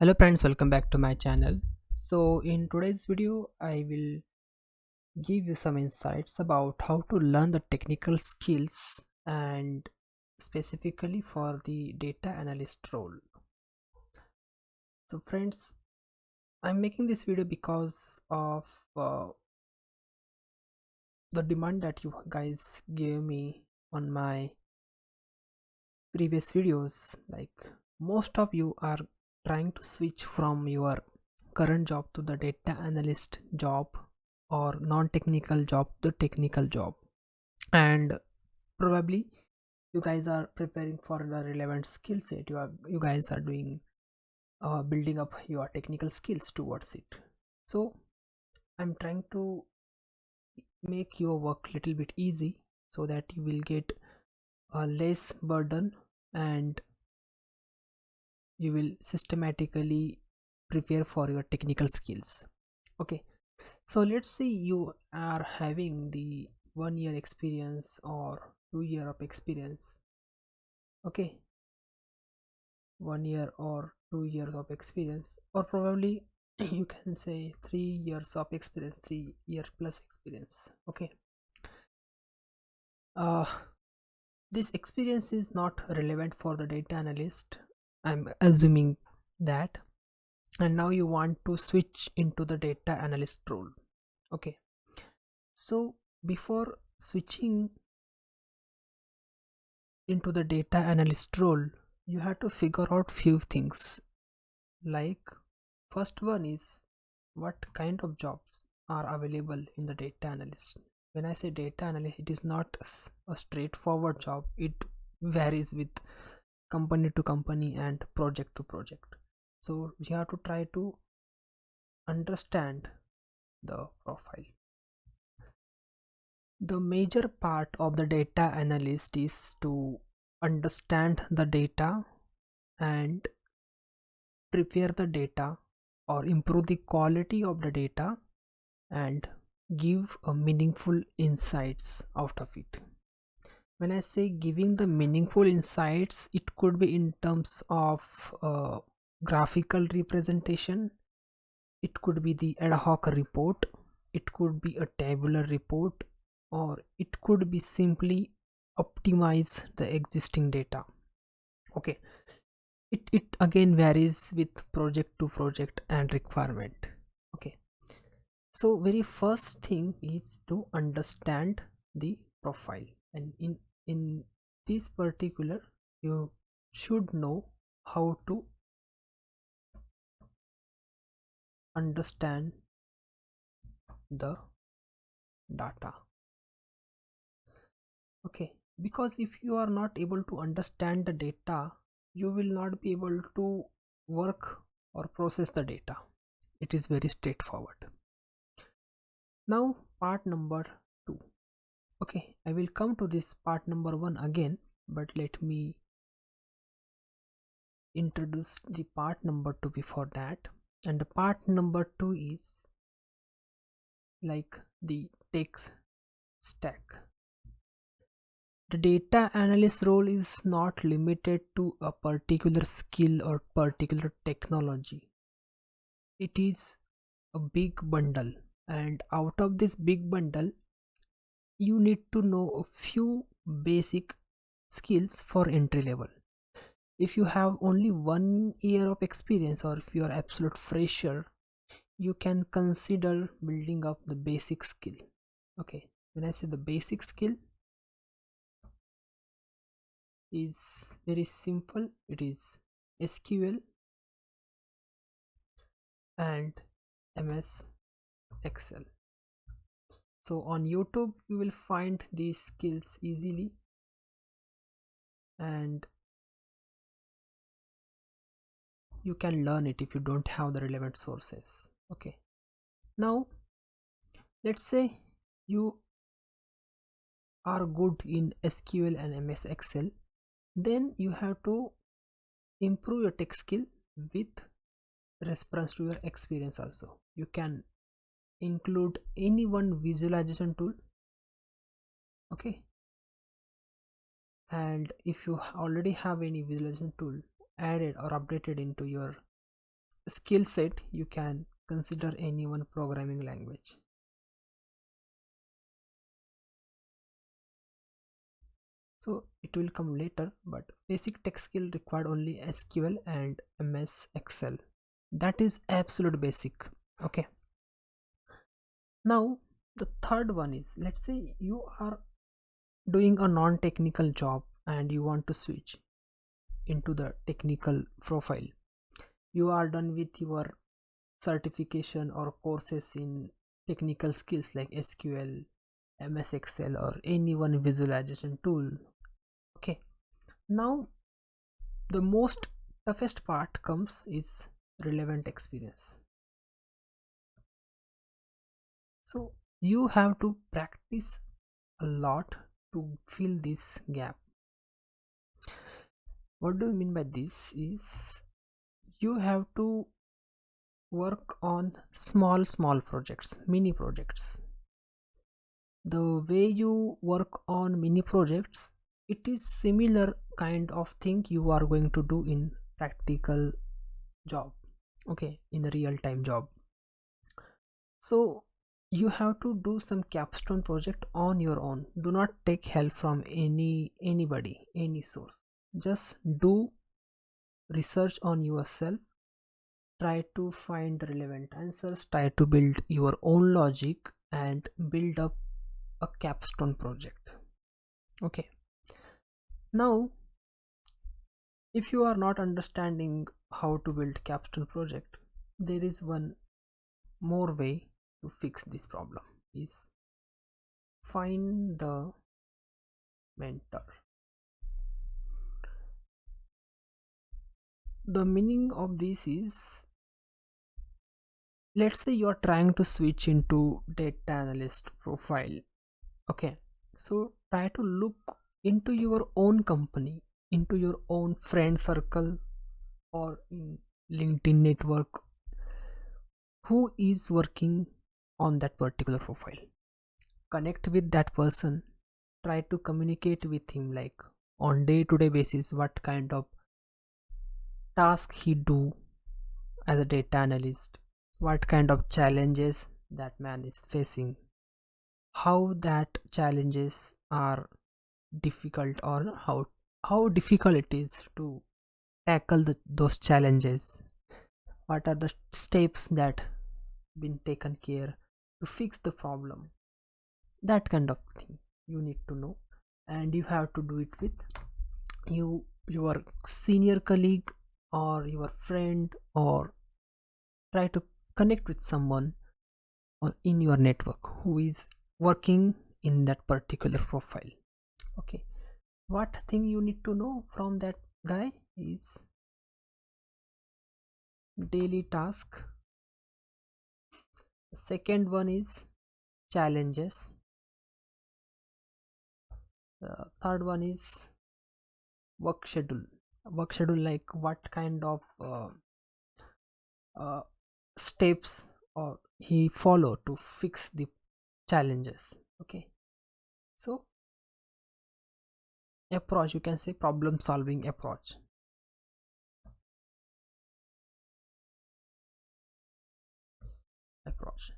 Hello friends, welcome back to my channel. So in today's video I will give you some insights about how to learn the technical skills and specifically for the data analyst role. So friends, I'm making this video because of the demand that you guys gave me on my previous videos. Like, most of you are trying to switch from your current job to the data analyst job, or non-technical job to technical job, and probably you guys are preparing for the relevant skill set. You guys are doing building up your technical skills towards it. So I'm trying to make your work little bit easy so that you will get a less burden, and you will systematically prepare for your technical skills. Okay, so let's say you are having the 1 year experience or 2 year of experience. Okay, 1 year or 2 years of experience, or probably you can say 3 years of experience, 3 year plus experience. Okay, uh this experience is not relevant for the data analyst, I'm assuming that. And now you want to switch into the data analyst role. Okay, so before switching into the data analyst role, you have to figure out few things. Like, first one is, what kind of jobs are available in the data analyst. When I say data analyst, it is not a straightforward job. It varies with company to company and project to project. So you have to try to understand the profile. The major part of the data analyst is to understand the data and prepare the data, or improve the quality of the data, and give a meaningful insights out of it. When I say giving the meaningful insights, it could be in terms of graphical representation, it could be the ad hoc report, it could be a tabular report, or it could be simply optimize the existing data. Okay, it again varies with project to project and requirement. Okay, so very first thing is to understand the profile, and in this particular, you should know how to understand the data. Okay, because if you are not able to understand the data, you will not be able to work or process the data. It is very straightforward. Now part number 2. Okay, I will come to this part number 1 again, but let me introduce the part number 2 before that. And the part number 2 is like the tech stack. The data analyst role is not limited to a particular skill or particular technology. It is a big bundle, and out of this big bundle, you need to know a few basic skills for entry level. If you have only 1 year of experience, or if you are absolute fresher, you can consider building up the basic skill. Okay, when I say the basic skill, is very simple. It is SQL and MS Excel. So on YouTube you will find these skills easily, and you can learn it if you don't have the relevant sources. Okay, now let's say you are good in SQL and MS Excel, then you have to improve your tech skill with reference to your experience. Also, you can include any one visualization tool. Okay, and if you already have any visualization tool added or updated into your skill set, you can consider any one programming language. So it will come later, but basic tech skill required only SQL and MS Excel. That is absolute basic. Okay. Now the third one is, let's say you are doing a non-technical job and you want to switch into the technical profile. You are done with your certification or courses in technical skills like SQL, MS Excel, or any one visualization tool. Okay, now the most toughest part comes is relevant experience. So you have to practice a lot to fill this gap. What do you mean by this is, you have to work on small projects, mini projects. The way you work on mini projects, it is similar kind of thing you are going to do in practical job, okay, in a real time job. So you have to do some capstone project on your own. Do not take help from anybody, any source. Just do research on yourself, try to find the relevant answers, try to build your own logic and build up a capstone project. Okay, now if you are not understanding how to build capstone project, there is one more way to fix this problem, is find the mentor. The meaning of this is, let's say you are trying to switch into data analyst profile. Okay, so try to look into your own company, into your own friend circle, or in LinkedIn network, who is working on that particular profile. Connect with that person, try to communicate with him, like on day-to-day basis, what kind of task he do as a data analyst, what kind of challenges that man is facing, how that challenges are difficult, or how difficult it is to tackle those challenges, what are the steps that been taken care to fix the problem. That kind of thing you need to know, and you have to do it with your senior colleague or your friend, or try to connect with someone in your network who is working in that particular profile. Okay, what thing you need to know from that guy is daily task. The second one is challenges. The third one is work schedule. Work schedule, like what kind of uh, steps or he follow to fix the challenges. Okay, so approach, you can say problem solving approach.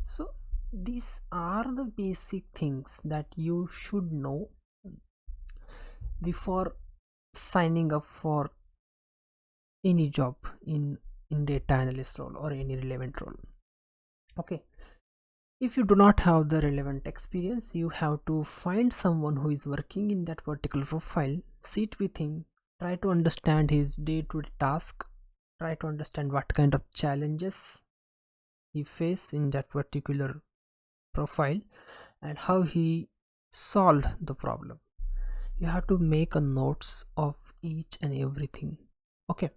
So these are the basic things that you should know before signing up for any job in data analyst role or any relevant role. Okay, if you do not have the relevant experience, you have to find someone who is working in that particular profile, sit with him, try to understand his day-to-day task, try to understand what kind of challenges he face in that particular profile and how he solved the problem. You have to make a notes of each and everything. Okay,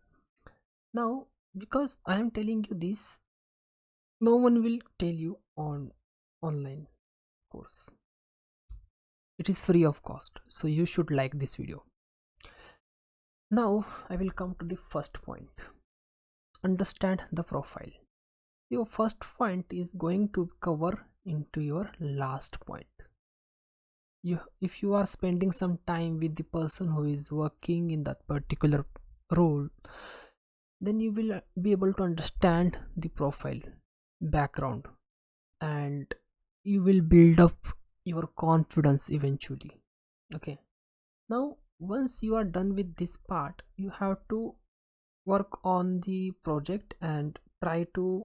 now because I am telling you this, no one will tell you on online course. It is free of cost, so you should like this video. Now I will come to the first point. Understand the profile. Your first point is going to cover into your last point. If you are spending some time with the person who is working in that particular role, then you will be able to understand the profile background, and you will build up your confidence eventually. Okay, now once you are done with this part, you have to work on the project and try to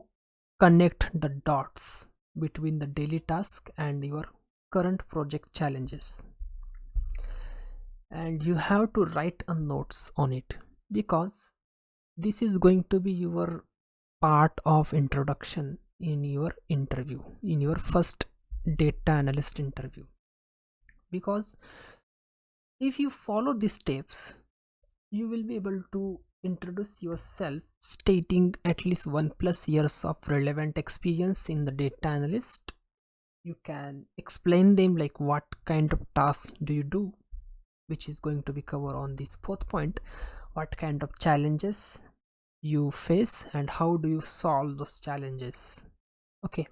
connect the dots between the daily task and your current project challenges. And you have to write a notes on it, because this is going to be your part of introduction in your interview, in your first data analyst interview. Because if you follow these steps, you will be able to introduce yourself stating at least 1+ years of relevant experience in the data analyst. You can explain them like what kind of tasks do you do, which is going to be covered on this fourth point. What kind of challenges you face and how do you solve those challenges. Okay,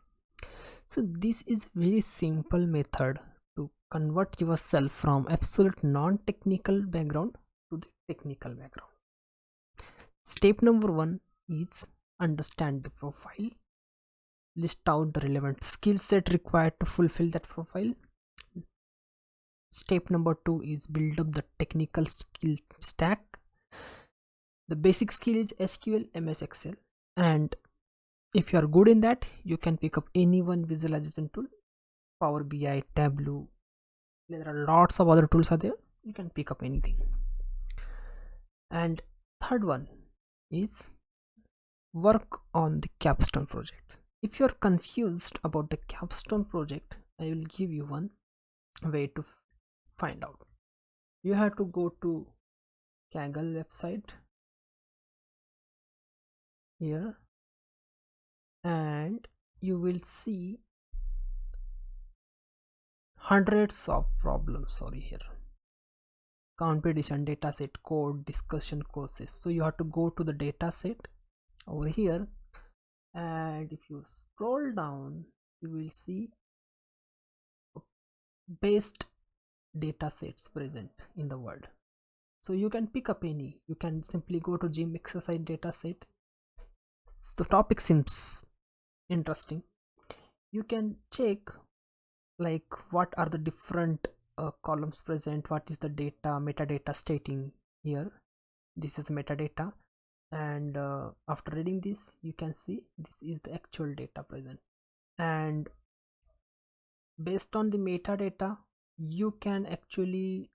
so this is very simple method to convert yourself from absolute non-technical background to the technical background. Step number 1 is understand the profile, list out the relevant skill set required to fulfill that profile. Step number 2 is build up the technical skill stack. The basic skill is SQL, MS Excel, and if you are good in that, you can pick up any one visualization tool, Power BI, Tableau. There are lots of other tools are there, you can pick up anything. And third one is work on the capstone project. If you are confused about the capstone project, I will give you one way to find out. You have to go to Kaggle website here, and you will see hundreds of problems over here: competition, dataset, code, discussion, courses. So you have to go to the dataset over here, and if you scroll down, you will see best datasets present in the world. So you can pick up any. You can simply go to gym exercise dataset. The topic seems interesting. You can check like what are the different columns present, what is the data metadata stating here. This is metadata, and after reading this, you can see this is the actual data present, and based on the metadata you can actually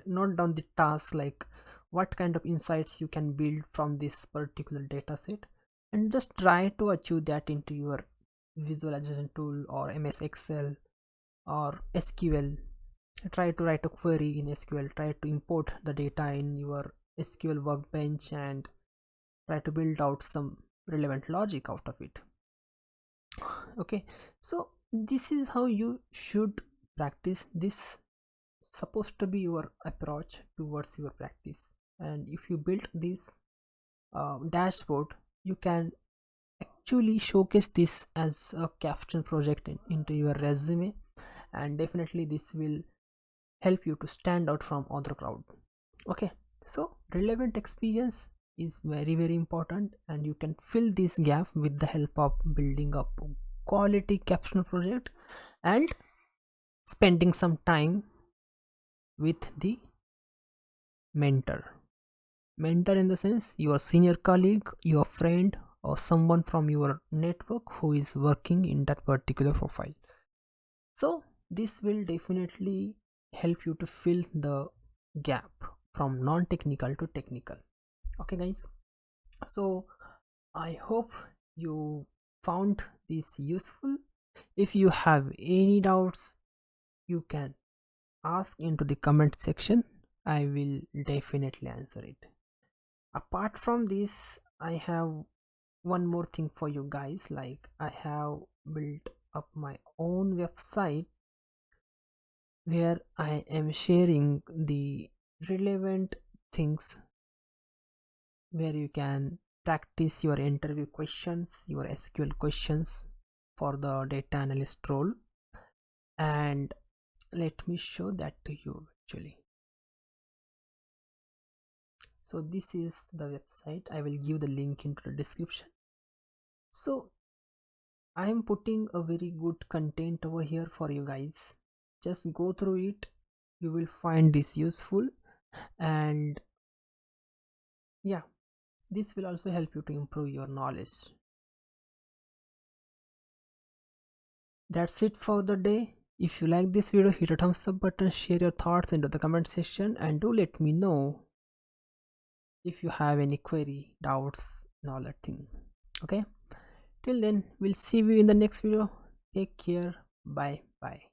note down the task, like what kind of insights you can build from this particular data set, and just try to achieve that into your visualization tool or MS Excel or SQL. Try to write a query in SQL, try to import the data in your SQL workbench, and try to build out some relevant logic out of it. Okay, so this is how you should practice. This supposed to be your approach towards your practice, and if you build this dashboard, you can actually showcase this as a capstone project into your resume, and definitely this will help you to stand out from other crowd. Okay, so relevant experience is very important, and you can fill this gap with the help of building up quality capstone project and spending some time with the mentor. Mentor in the sense your senior colleague, your friend, or someone from your network who is working in that particular profile. So this will definitely help you to fill the gap from non-technical to technical. Okay guys, so I hope you found this useful. If you have any doubts, you can ask into the comment section. I will definitely answer it. Apart from this, I have one more thing for you guys. Like, I have built up my own website where I am sharing the relevant things, where you can practice your interview questions, your SQL questions for the data analyst role. And let me show that to you actually. So this is the website. I will give the link into the description. So I am putting a very good content over here for you guys. Just go through it. You will find this useful, and yeah, this will also help you to improve your knowledge. That's it for the day. If you like this video, hit a thumbs up button, share your thoughts into the comment section, and do let me know if you have any query, doubts, and all that thing. Okay, till then, we'll see you in the next video. Take care. Bye bye.